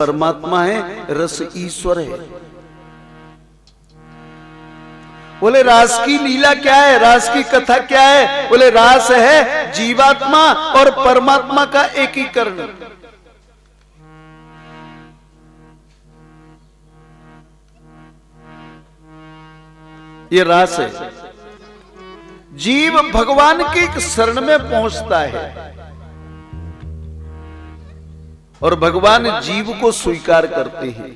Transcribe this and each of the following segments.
परमात्मा है, रस ईश्वर है। बोले रास की लीला क्या है, रास की कथा क्या है? बोले रास है जीवात्मा और परमात्मा का एकीकरण। ये रास है। जीव भगवान की शरण में पहुंचता है और भगवान जीव को स्वीकार करते हैं।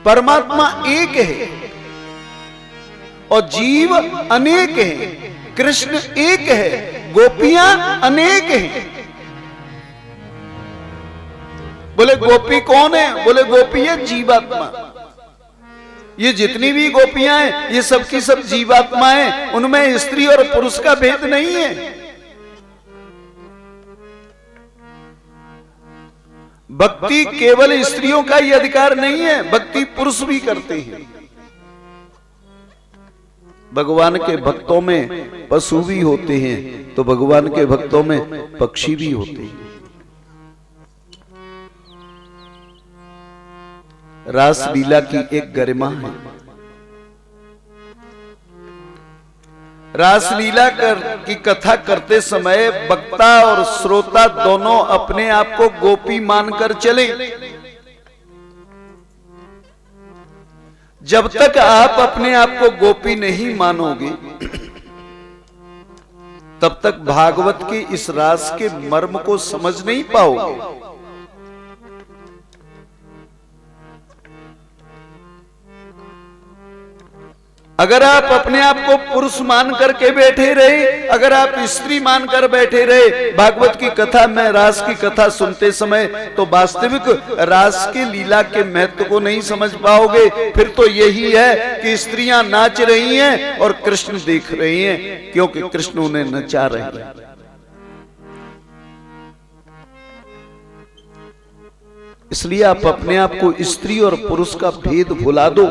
परमात्मा एक है और जीव अनेक हैं। कृष्ण एक है, गोपियां अनेक हैं। बोले गोपी कौन है? बोले गोपी है जीवात्मा। ये जितनी भी गोपियां हैं ये सब की सब जीवात्मा हैं, उनमें स्त्री और पुरुष का भेद नहीं है। भक्ति केवल स्त्रियों का ही अधिकार नहीं है, भक्ति पुरुष भी करते हैं। भगवान के भक्तों में पशु भी होते हैं तो भगवान के भक्तों में पक्षी भी होते हैं। रास लीला की एक गरिमा है। रास लीला की कथा करते समय वक्ता और श्रोता दोनों अपने आप को गोपी मानकर चले। जब तक आप अपने आप को गोपी नहीं मानोगे तब तक भागवत के इस रास के मर्म को समझ नहीं पाओगे। अगर आप अपने आप को पुरुष मान करके बैठे रहे, अगर आप स्त्री मानकर बैठे रहे भागवत की कथा में, रास की कथा सुनते समय, तो वास्तविक रास के लीला के महत्व को नहीं समझ पाओगे। फिर तो यही है कि स्त्रियां नाच रही हैं और कृष्ण देख रहे हैं, क्योंकि कृष्ण उन्हें नचा रहे हैं। इसलिए आप अपने आप को स्त्री और पुरुष का भेद भुला दो।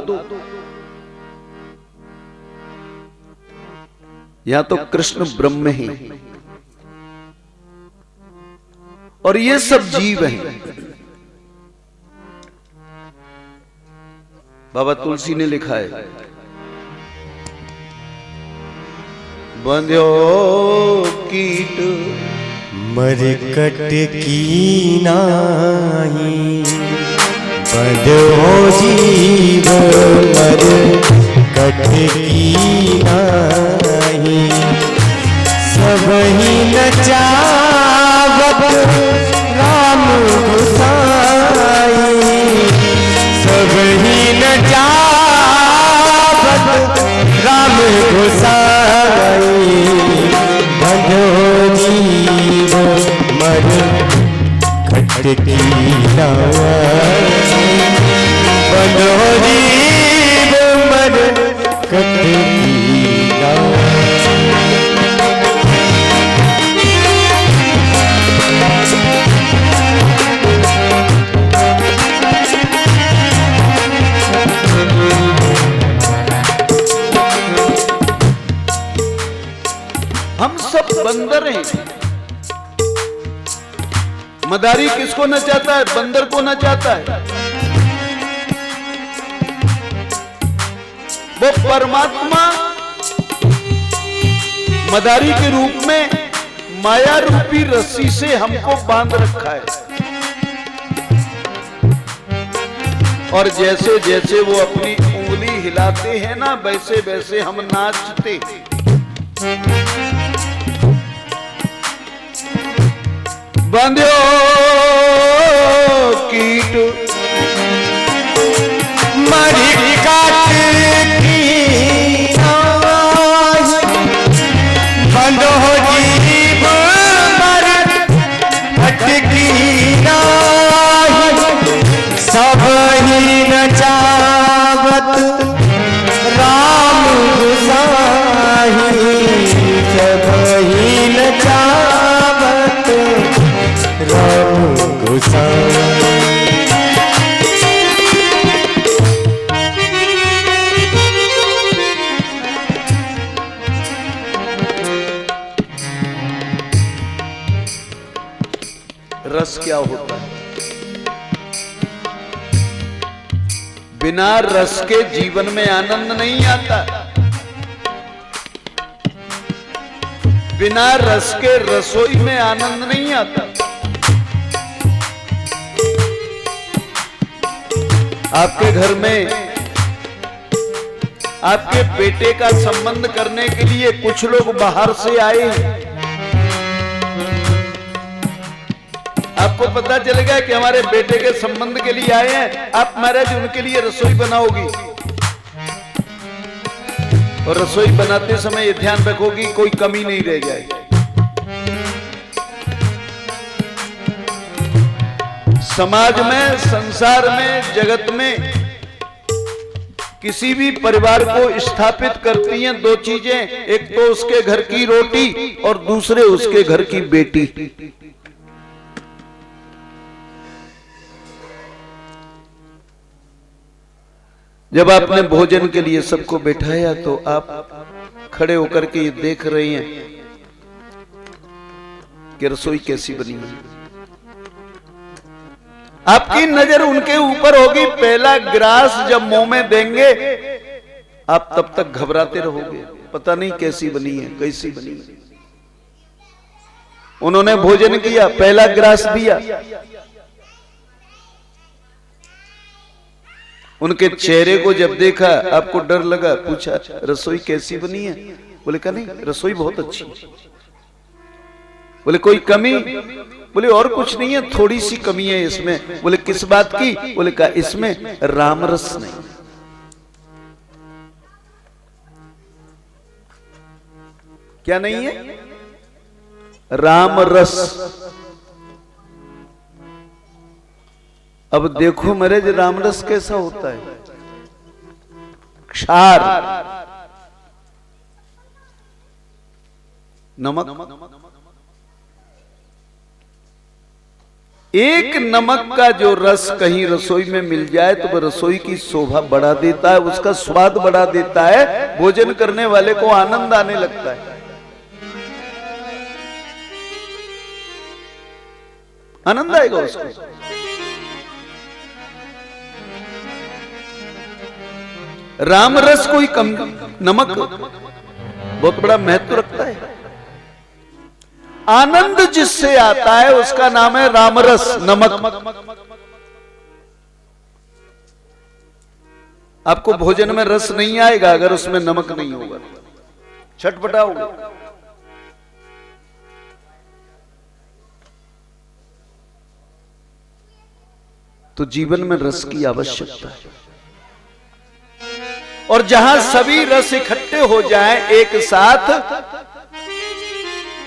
यहां तो कृष्ण ब्रह्म ही और ये सब जीव हैं। बाबा तुलसी ने लिखा है, बंध्यो कीट मरकट की नाही, बंध्यो जीव मरकट की नाही। सब ही नचावत राम गोसाई, सब ही नचावत राम गोसाई। बंधो जीव मरकट की नाही, बंधो जीव मरकट की नाही। हम सब बंदर हैं। मदारी किसको नचाता है? बंदर को नचाता है। वो परमात्मा मदारी के रूप में माया रूपी रस्सी से हमको बांध रखा है और जैसे जैसे वो अपनी उंगली हिलाते हैं ना, वैसे वैसे हम नाचते। बंध्यो कीट मरकट की नाही, बंधो जीव मरकट की नाही। सब ही नचावत राम गोसाई, सब ही नचावत राम बिना रस के जीवन में आनंद नहीं आता। बिना रस के रसोई में आनंद नहीं आता। आपके घर में आपके बेटे का संबंध करने के लिए कुछ लोग बाहर से आए हैं। आपको पता चलेगा कि हमारे बेटे के संबंध के लिए आए हैं, आप महाराज उनके लिए रसोई बनाओगी और रसोई बनाते समय ये ध्यान रखोगी कोई कमी नहीं रह जाए। समाज में, संसार में, जगत में किसी भी परिवार को स्थापित करती हैं दो चीजें, एक तो उसके घर की रोटी और दूसरे उसके घर की बेटी। जब आपने भोजन के लिए सबको बैठाया तो आप खड़े होकर के ये देख रहे हैं कि रसोई कैसी बनी है। आपकी नजर उनके ऊपर होगी। पहला ग्रास जब मुंह में देंगे आप तब तक घबराते रहोगे, पता नहीं कैसी बनी है, कैसी बनी है। उन्होंने भोजन किया, पहला ग्रास दिया, उनके चेहरे को जब देखा आपको डर लगा, पूछा रसोई कैसी बनी है? बोले कहा नहीं रसोई बहुत अच्छी। बोले कोई कमी? बोले और कुछ नहीं है, थोड़ी सी कमी है इसमें। बोले किस बात की? बोले कहा इसमें राम रस नहीं। क्या नहीं है? राम रस। अब देखो महाराज राम रस कैसा होता है। क्षार, नमक। एक नमक का जो रस कहीं रसोई में मिल जाए तो वह रसोई की शोभा बढ़ा देता है, उसका स्वाद बढ़ा देता है, भोजन करने वाले को आनंद आने लगता है। आनंद आएगा उसको। राम रस कोई कम, नमक बहुत बड़ा महत्व रखता है। आनंद जिससे आता है उसका नाम है रामरस, नमक। आपको भोजन में रस नहीं आएगा अगर उसमें नमक नहीं होगा, छटपटाओगे। तो जीवन में रस की आवश्यकता है। और जहां सभी रस इकट्ठे हो जाएं एक साथ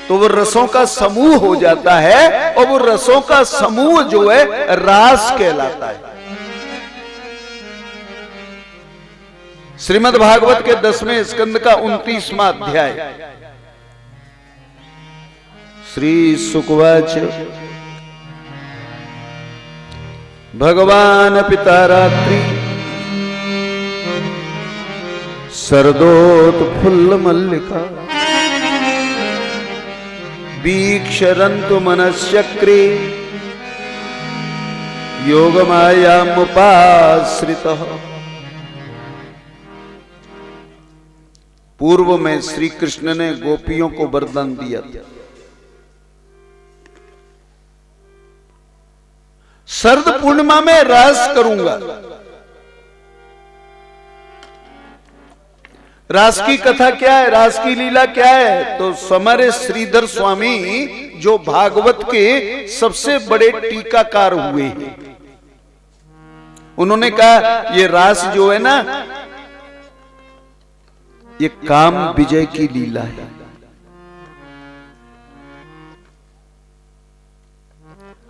तो वो रसों का समूह हो जाता है, और वो रसों का समूह जो है रास कहलाता है। श्रीमद् भागवत के 10वें स्कंद का 29वां अध्याय। श्री सुकवाच भगवान पिता रात्रि शरदोत्फुल्ल मल्लिका वीक्षरन्तु मनश्चक्रे योगमायामुपाश्रितः। पूर्व में श्री कृष्ण ने गोपियों को वरदान दिया था, शरद पूर्णिमा में रास करूंगा। रास की कथा क्या है, रास की लीला क्या है? तो हमारे श्रीधर स्वामी जो भागवत के सबसे बड़े टीकाकार हुए हैं, उन्होंने कहा ये रास जो है ना ये काम विजय की लीला है।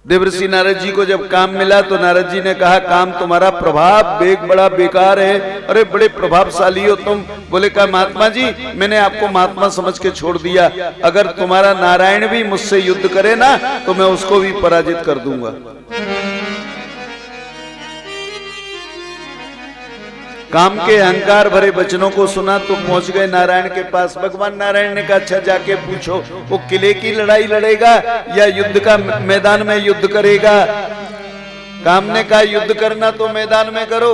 देवर्षि नारद जी को जब काम मिला तो नारद जी ने कहा काम तुम्हारा प्रभाव बड़ा बेकार है, अरे बड़े प्रभावशाली हो तुम। बोले कहा महात्मा जी मैंने आपको महात्मा समझ के छोड़ दिया, अगर तुम्हारा नारायण भी मुझसे युद्ध करे ना तो मैं उसको भी पराजित कर दूंगा। काम के अहंकार भरे वचनों को सुना तो पहुंच गए नारायण के पास। भगवान नारायण ने कहा अच्छा जाके पूछो वो किले की लड़ाई लड़ेगा या युद्ध का मैदान में युद्ध करेगा। काम ने कहा युद्ध करना तो मैदान में करो,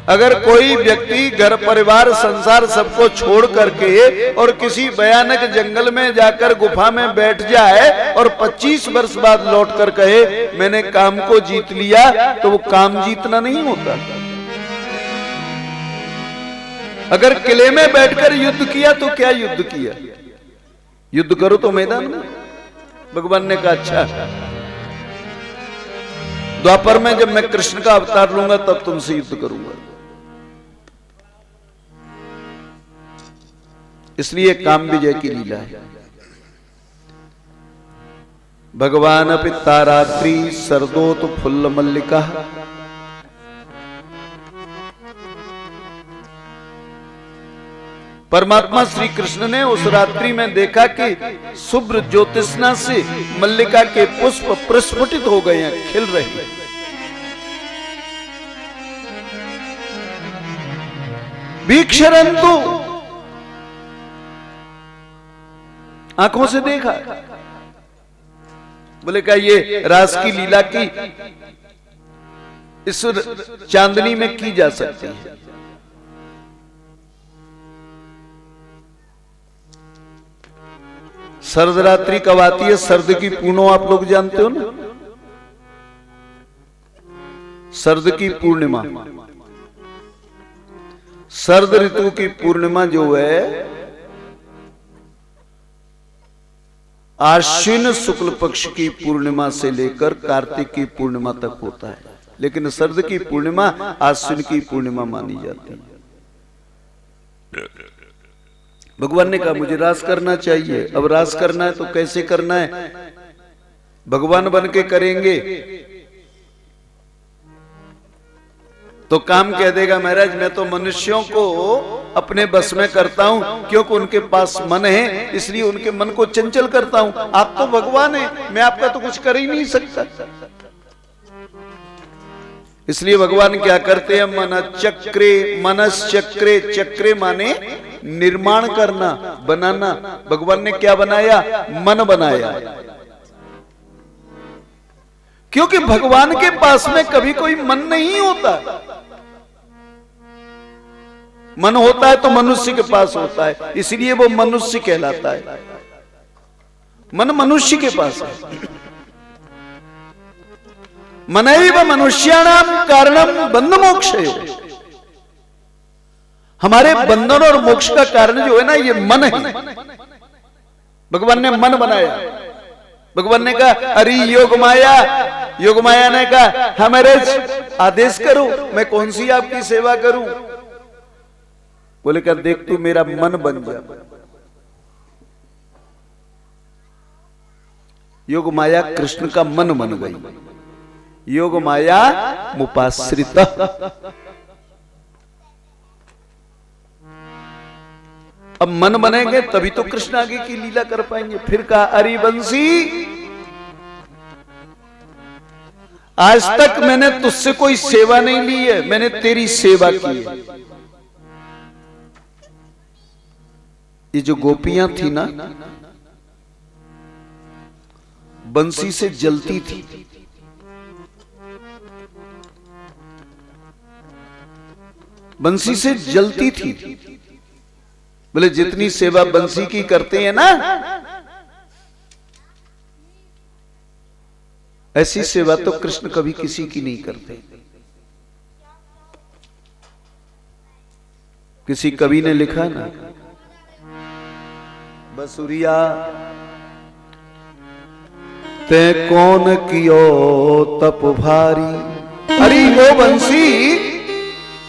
अगर कोई व्यक्ति घर परिवार संसार सबको छोड़ करके और किसी भयानक जंगल में जाकर गुफा में बैठ जाए और 25 वर्ष बाद लौट कर कहे मैंने काम को जीत लिया, तो वो काम जीतना नहीं होता। अगर किले में बैठकर युद्ध किया तो क्या युद्ध किया? युद्ध करो तो मैदान में। भगवान ने कहा अच्छा, द्वापर में जब मैं कृष्ण का अवतार लूंगा तब तुमसे युद्ध करूंगा। इसलिए काम विजय की लीला है। भगवान पिता रात्रि सरदोत फुल्ल मल्लिका, परमात्मा श्री कृष्ण ने उस रात्रि में देखा कि शुभ्र ज्योतिष्णा से मल्लिका के पुष्प प्रस्फुटित हो गए हैं, खिल रहे हैं। वीक्षरन्तु, आंखों से देखा। बोले क्या ये रास की लीला की इस चांदनी में की जा सकती है? सर्द रात्रि कब आती है? सर्द की पूर्णो आप लोग जानते हो ना, सर्द की पूर्णिमा। सर्द ऋतु की पूर्णिमा जो है आश्विन शुक्ल पक्ष की पूर्णिमा से लेकर कार्तिक की पूर्णिमा तक होता है, लेकिन सर्द की पूर्णिमा आश्विन की पूर्णिमा मानी जाती है। भगवान ने कहा मुझे रास करना चाहिए। अब रास करना है तो कैसे करना है? भगवान बन के करेंगे तो काम कह देगा महाराज मैं तो मनुष्यों को अपने बस में करता हूं, क्योंकि उनके पास मन है इसलिए उनके मन को चंचल करता हूं। आप तो भगवान है, मैं आपका तो कुछ कर ही नहीं सकता। इसलिए भगवान क्या करते हैं? मनश्चक्रे, चक्रे माने निर्माण करना, बनाना। भगवान ने क्या बनाया? मन बनाया। क्योंकि भगवान के पास में कभी कोई मन नहीं होता। मन होता है तो मनुष्य के पास होता है, इसलिए वो मनुष्य कहलाता है। मन मनुष्य के पास है। मनैव मनुष्याणाम कारणम बंध मोक्षयो, हमारे बंधन और मोक्ष का कारण जो है ना ये मन है। भगवान ने मन बनाया। भगवान ने कहा अरे योग माया ने कहा हमारे आदेश करो, मैं कौन सी आपकी सेवा करूं? बोले क्या देख तू मेरा मन बन जा। योग माया कृष्ण का मन बन गई। योग माया मुपाश्रिता। अब मन बनेंगे तभी तो कृष्ण आगे की लीला कर पाएंगे। फिर कहा अरे बंसी आज तक मैंने तुझसे कोई सेवा नहीं ली है, मैंने तेरी सेवा की है। ये जो गोपियां थी ना बंसी से जलती थी। बंसी से जलती थी। बोले जितनी सेवा बंसी की करते हैं ना ऐसी सेवा तो कृष्ण कभी किसी की नहीं करते। किसी कवि ने लिखा ना बसुरिया ते कौन कियो तप भारी। अरे वो बंसी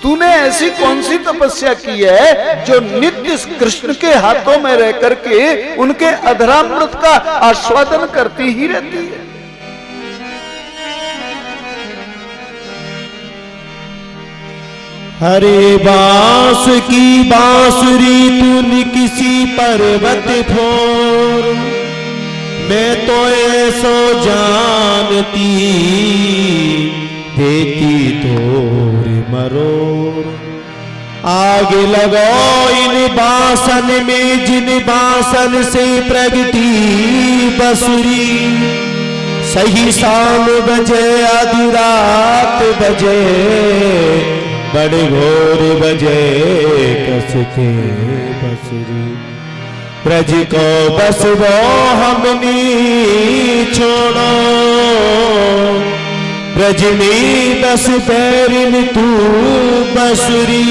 तूने ऐसी कौन सी तपस्या की है जो नित्य कृष्ण के हाथों में रह करके उनके अधरामृत का आस्वादन करती ही रहती है। हरे बांस की बांसुरी तूने किसी पर्वत फोर, मैं तो ऐसो जानती देती तोर मरोर। आग लगाओ इन बांसन में जिन बांसन से प्रगति बसुरी। सही शाम बजे आधी रात बजे बड़े घोर बजे कसके बसुरी ब्रज को बस वो हमनी छोड़ो ब्रज में बस पैरिन तू बसुरी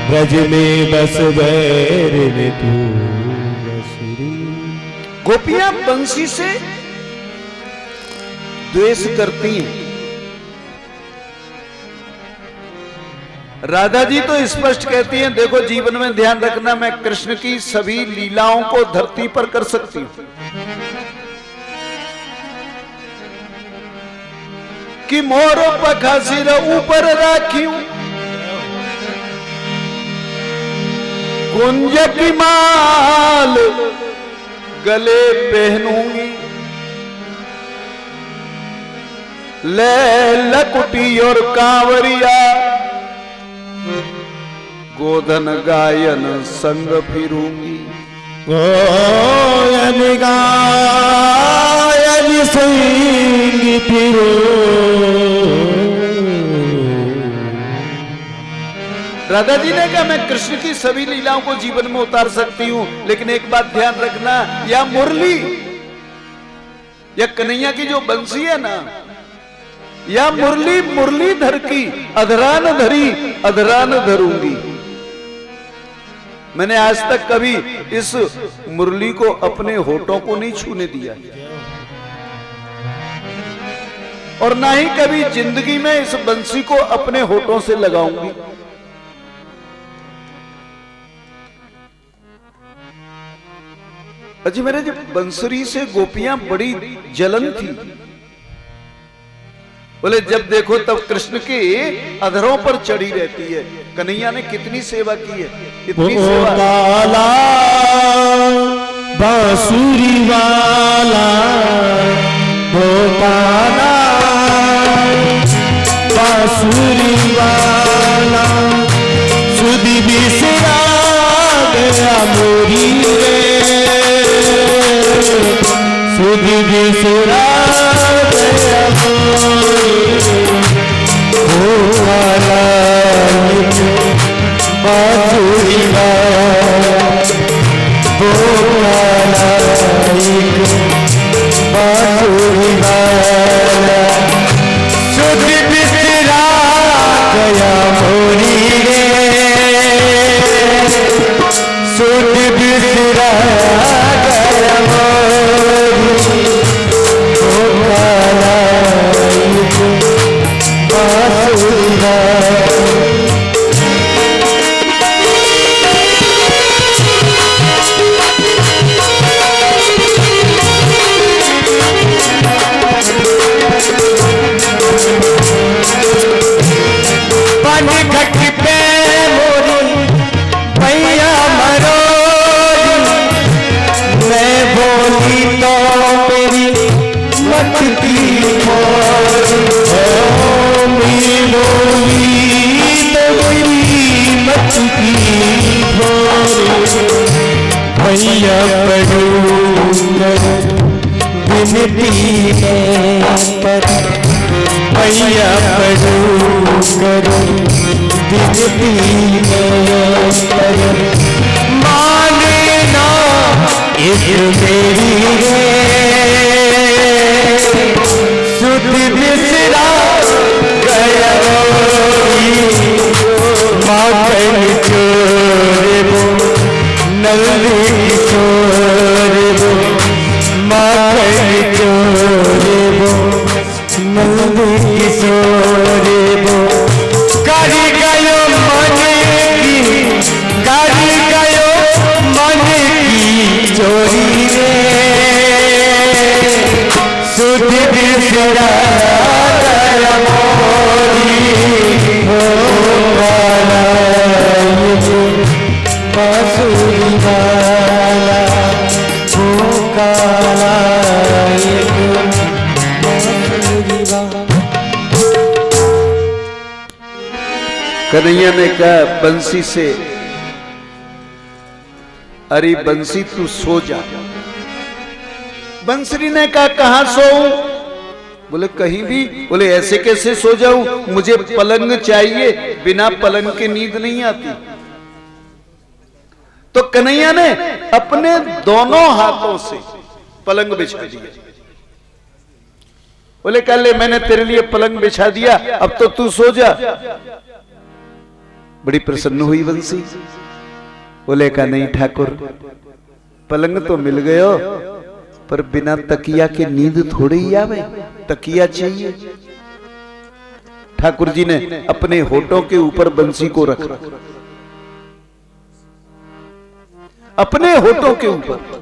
ब्रज में बस बैरिन तू बसुरी। गोपियां बंसी से द्वेष करती हैं। राधा जी तो स्पष्ट कहती हैं, देखो जीवन में ध्यान रखना, मैं कृष्ण की सभी लीलाओं को धरती पर कर सकती हूं कि मोरो पखा सिर ऊपर राखियूं कुंज की माल गले पहनूंगी ले लकुटी और कांवरिया गोधन गायन संग फिरूंगी। गोयन गायन संग फिरो। राधा जी ने कहा मैं कृष्ण की सभी लीलाओं को जीवन में उतार सकती हूं, लेकिन एक बात ध्यान रखना, या मुरली या कन्हैया की जो बंसी है ना, या मुरली मुरलीधर की अधरान धरी अधरान धरूंगी। मैंने आज तक कभी इस मुरली को अपने होठों को नहीं छूने दिया और ना ही कभी जिंदगी में इस बंसी को अपने होठों से लगाऊंगी। अजी मेरे जब बंसुरी से गोपियां बड़ी जलन थी, बोले जब देखो तब कृष्ण के अधरों पर चढ़ी रहती है। कन्हैया ने कितनी सेवा की है, इतनी सेवा। काला बांसुरी वाला वो काला बांसुरी वाला सुधी बिसरा गया मोरी सुधी बिसरा गया वो वाला बांसुरी वाला वो वाला बांसुरी वाला सुध बिसरा गया मोरी सुध बिसरा गया मोरी वो वाला बांसुरी वाला। भैया विनती पर भैया करो विनती पर माने ना इस मेरी सुध बिसरा गया माखन चोर वो नल्ली किशोर वो माखन चोर वो नल्ली किशोर वो गाड़ी गयो मन की गाड़ी गयो मन की चोरी रे सुध बिसरा गया मोरी बांसुरी वाला वो काला बांसुरी वाला। कन्हैया ने कहा बंसी से, अरे बंसी तू सो जा। बंसरी ने कहा कहां सोऊं? बोले कहीं भी। बोले ऐसे कैसे सो जाऊं, मुझे पलंग चाहिए, बिना पलंग के नींद नहीं आती। तो कन्हैया ने अपने दोनों हाथों से पलंग बिछा दिया। बोले कल ले मैंने तेरे लिए पलंग बिछा दिया, अब तो तू सो जा। बड़ी प्रसन्न हुई बंसी। बोले का नहीं ठाकुर, पलंग तो मिल गयो, पर बिना तकिया के नींद थोड़ी ही आवे, तकिया चाहिए। ठाकुर जी ने अपने होठों के ऊपर बंसी को रखा, अपने होठों के ऊपर।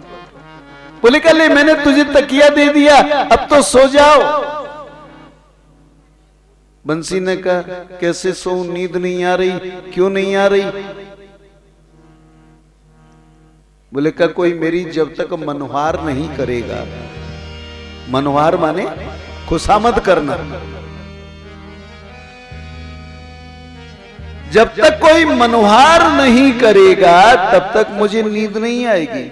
बोले कल ले मैंने तुझे तकिया दे दिया, अब तो सो जाओ। बंसी ने कहा कैसे सो, नींद नहीं आ रही, क्यों नहीं आ रही? बोले का कोई मेरी जब तक मनोहार नहीं करेगा, मनोहार माने खुशामद करना, जब तक कोई मनोहार नहीं करेगा तब तक मुझे नींद नहीं आएगी।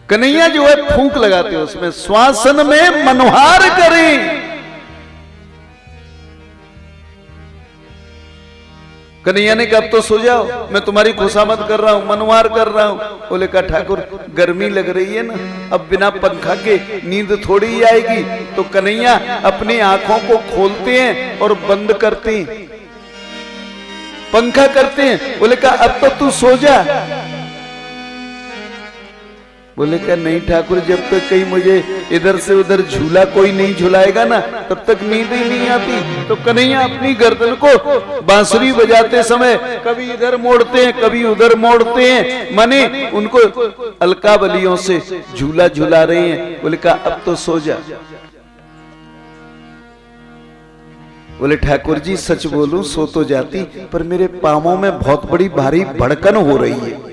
कन्हैया जो है फूंक लगाते हैं उसमें, श्वासन में मनोहार करें। कन्हैया ने कहा अब तो सो जाओ, मैं तुम्हारी खुशामद कर रहा हूं, मनोहार कर रहा हूं। बोले कहा ठाकुर गर्मी लग रही है ना, अब बिना पंखा के नींद थोड़ी ही आएगी। तो कन्हैया अपनी आंखों को खोलते हैं और बंद करते हैं, पंखा करते हैं। बोले कहा अब तो तू सो जा। बोले क्या नहीं ठाकुर, जब तक कहीं मुझे इधर से उधर झूला कोई नहीं झुलाएगा ना तब तक नींद ही नहीं आती। तो कन्हैया अपनी गर्दन को बांसुरी बजाते समय कभी इधर मोड़ते हैं, कभी उधर मोड़ते हैं, माने उनको अलकावलियों से झूला झुला रहे हैं। बोले कहा अब तो सो जा। बोले ठाकुर जी सच बोलूं सो तो जाती, पर मेरे पांवों में बहुत बड़ी भारी भड़कन हो रही है,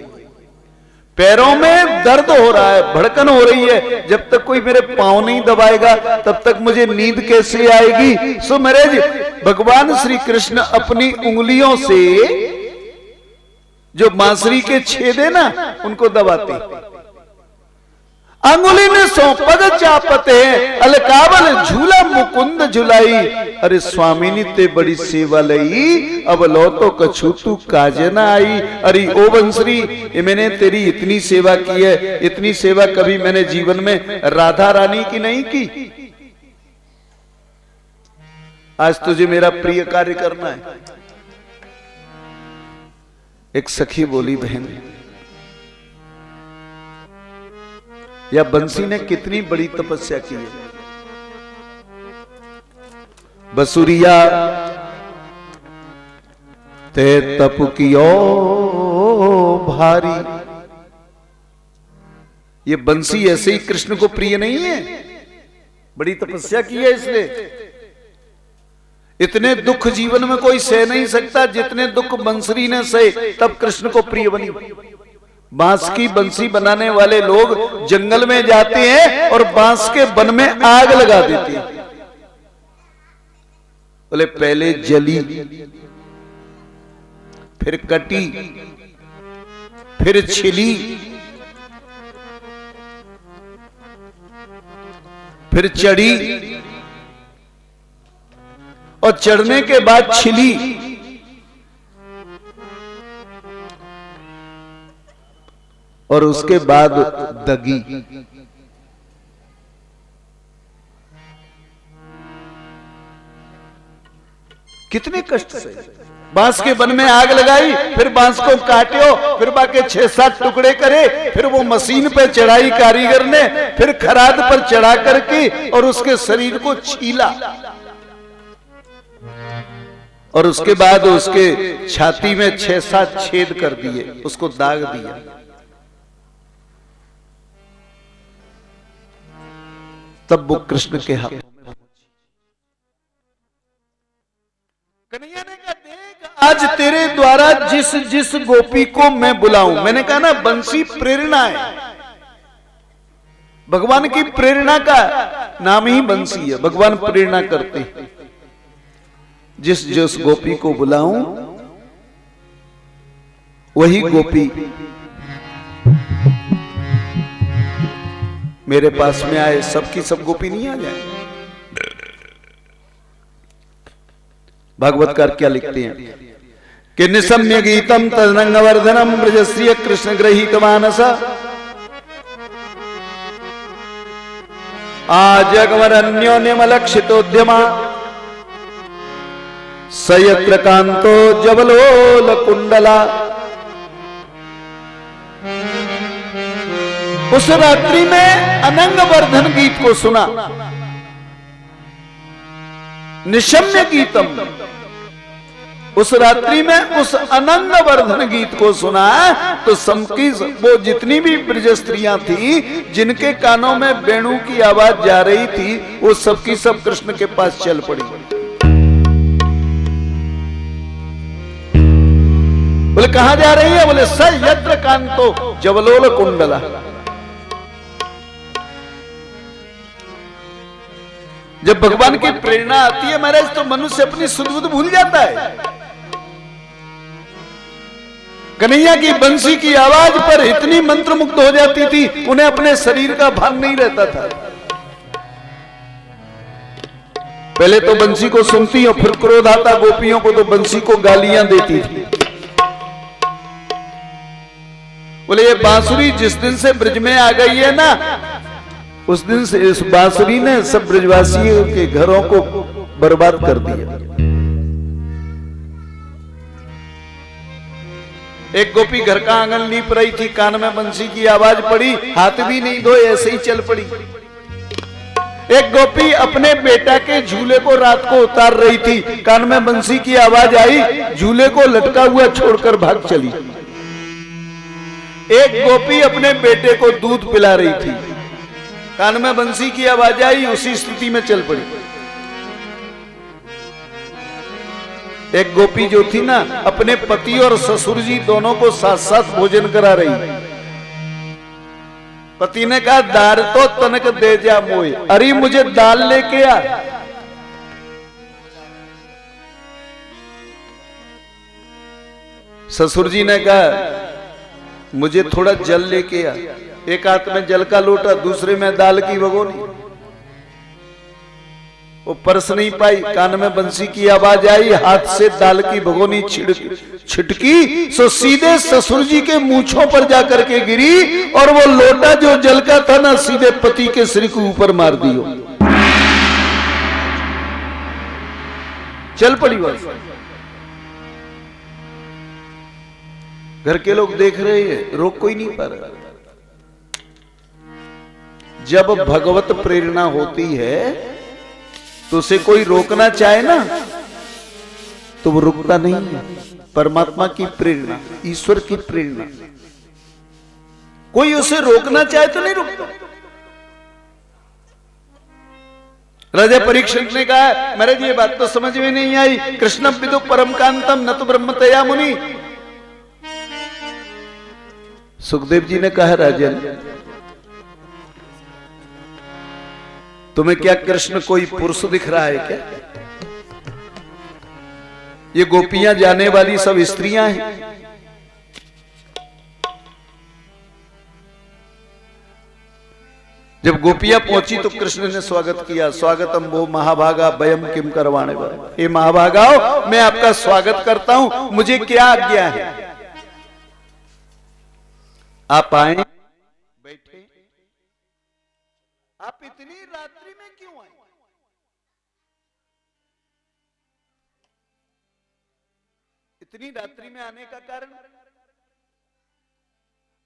पैरों में दर्द हो रहा है, भड़कन हो रही है। जब तक कोई मेरे पांव नहीं दबाएगा तब तक मुझे नींद कैसे आएगी? सो महाराज भगवान श्री कृष्ण अपनी उंगलियों से जो बांसुरी के छेद है ना उनको दबाते, अंगुली में सो पग चापते अलकावल झूला मुकुंद झुलाई। अरे स्वामिनी ते बड़ी सेवा लई, अब लो तो कछु तू काजे ना आई। अरे ओ बंसरी, मैंने तेरी इतनी सेवा की है, इतनी सेवा कभी मैंने जीवन में राधा रानी की नहीं की। आज तुझे मेरा प्रिय कार्य करना है। एक सखी बोली बहन, या बंसी ने कितनी बड़ी तपस्या की है। बसुरिया ते तप कियो भारी। ये बंसी ऐसे ही कृष्ण को प्रिय नहीं है, बड़ी तपस्या की है इसने। इतने दुख जीवन में कोई सह नहीं सकता जितने दुख बंसरी ने सहे, तब कृष्ण को प्रिय बनी। बांस की बंसी बनाने वाले लोग जंगल में जाते हैं और बांस के बन में आग लगा देते हैं। बोले पहले जली, फिर कटी, फिर छिली, फिर चढ़ी, और चढ़ने के बाद छिली, और उसके बाद दगी। कितने कष्ट से बांस के बन में आग लगाई, फिर बांस को काटियो, फिर बाकी 6-7 टुकड़े करे, फिर वो मशीन पे चढ़ाई कारीगर ने, फिर खराद पर चढ़ा करके और उसके शरीर को छीला, और उसके बाद उसके छाती में 6-7 छेद कर दिए, उसको दाग दिया। तब वो कृष्ण के हाथ में पहुंची। कन्हैया ने कहा देख आज तेरे द्वारा जिस जिस गोपी को मैं बुलाऊं, मैंने कहा ना बंसी प्रेरणा है, भगवान की प्रेरणा का नाम ही बंसी है, भगवान प्रेरणा करते हैं। जिस जिस गोपी को बुलाऊं वही गोपी मेरे पास में आए, सबकी सब गोपी नहीं आ जाए। भागवतकार क्या लिखते हैं कि निशम्य गीतम तदनंगवर्धनम ब्रजश्रिय कृष्ण ग्रहीत मानस आजगमरन्योन्यमलक्षितोद्यमा सयत्र कांतो जबलोल कुंडला। उस रात्रि में अनंग वर्धन गीत को सुना, निशम्य गीतम, उस रात्रि में उस अनंग वर्धन गीत को सुना तो समकी वो जितनी भी ब्रज स्त्रियां थी जिनके कानों में वेणु की आवाज जा रही थी, वो सबकी सब कृष्ण के पास चल पड़ी। बोले कहां जा रही है? बोले सयत्र कांतो जबलोल कुंडला। जब भगवान की प्रेरणा आती है महाराज तो मनुष्य अपनी सुध-बुध भूल जाता है। कन्हैया की बंसी की आवाज पर इतनी मंत्रमुग्ध हो जाती थी, उन्हें अपने शरीर का भान नहीं रहता था। पहले तो बंसी को सुनती और फिर क्रोध आता गोपियों को, तो बंसी को गालियां देती थी। बोले ये बांसुरी जिस दिन से ब्रज में आ गई है ना, उस दिन से इस बांसुरी ने सब ब्रजवासियों के घरों को बर्बाद कर दिया। एक गोपी घर का आंगन लीप रही थी, कान में बंसी की आवाज पड़ी, हाथ भी नहीं धोए ऐसे ही चल पड़ी। एक गोपी अपने बेटा के झूले को रात को उतार रही थी, कान में बंसी की आवाज आई, झूले को लटका हुआ छोड़कर भाग चली। एक गोपी अपने बेटे को दूध पिला रही थी, कान में बंसी की आवाज आई, उसी स्थिति में चल पड़ी। एक गोपी जो थी ना, अपने पति और ससुर जी दोनों को साथ साथ भोजन करा रही। पति ने कहा दाल तो तनक दे जा मोए, अरे मुझे दाल लेके आ। ससुर जी ने कहा मुझे थोड़ा जल लेके आ। एक हाथ में जल का लोटा, दूसरे में दाल की भगोनी। वो परस नहीं पाई, कान में बंसी की आवाज आई, हाथ से दाल की भगोनी छिटकी सो सीधे ससुर जी के मूंछों पर जाकर के गिरी, और वो लोटा जो जल का था ना, सीधे पति के सिर के ऊपर मार दियो। चल पड़ी बस। घर के लोग देख रहे हैं, रोक कोई नहीं पा रहा। जब भगवत प्रेरणा होती है तो उसे कोई रोकना चाहे ना तो वो रुकता नहीं है। परमात्मा की प्रेरणा, ईश्वर की प्रेरणा, कोई उसे रोकना चाहे तो नहीं रुकता। राजा परीक्षित ने कहा महाराज ये बात तो समझ में नहीं आई, कृष्ण विदु परम कांतम न तो ब्रह्मतया मुनि। सुखदेव जी ने कहा राजन तुम्हें क्या कृष्ण कोई पुरुष दिख रहा है क्या? ये गोपियां जाने वाली सब स्त्रियां हैं। जब गोपियां पहुंची तो कृष्ण ने स्वागत किया, स्वागतम वो महाभागा वयम किम करवाणे वाले। ये महाभागाओ मैं आपका स्वागत करता हूं, मुझे क्या आज्ञा है? आप आए बैठे, आप इतनी रात्रि में क्यों आए? इतनी रात्रि में आने का कारण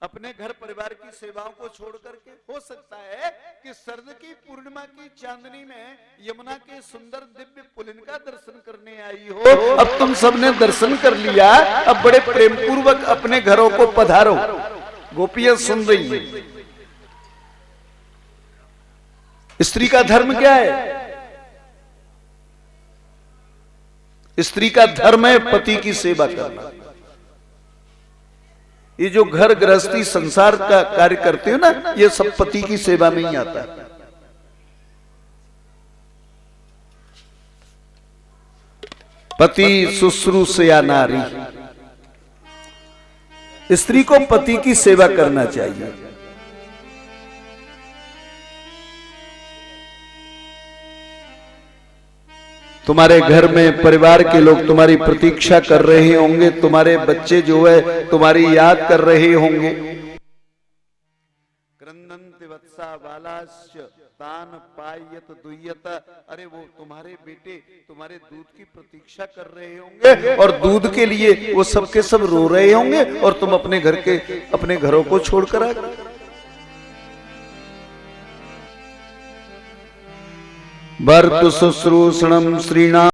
अपने घर परिवार की सेवाओं को छोड़ करके, हो सकता है कि शरद की पूर्णिमा की चांदनी में यमुना के सुंदर दिव्य पुलिन का दर्शन करने आई हो। अब तुम सबने दर्शन कर लिया, अब बड़े प्रेम पूर्वक अपने घरों को पधारो। गोपियां सुन रही हैं। स्त्री का धर्म क्या है? स्त्री का धर्म है पति की सेवा करना। ये जो घर गृहस्थी संसार का कार्य करते हो ना, ये सब पति की सेवा में ही आता है। पति शुश्रूषया नारी, स्त्री को पति की सेवा करना चाहिए। तुम्हारे घर में परिवार के लोग तुम्हारी प्रतीक्षा कर रहे होंगे, तुम्हारे बच्चे जो है तुम्हारी याद कर रहे होंगे। क्रंदन्ति वत्सा बालाश्च तान पायत दुय्यत, अरे वो तुम्हारे बेटे तुम्हारे दूध की प्रतीक्षा कर रहे होंगे और दूध के लिए वो सब के सब रो रहे होंगे और तुम अपने घरों को छोड़कर आ गए। भर्तु शुश्रूषणम श्रीणाम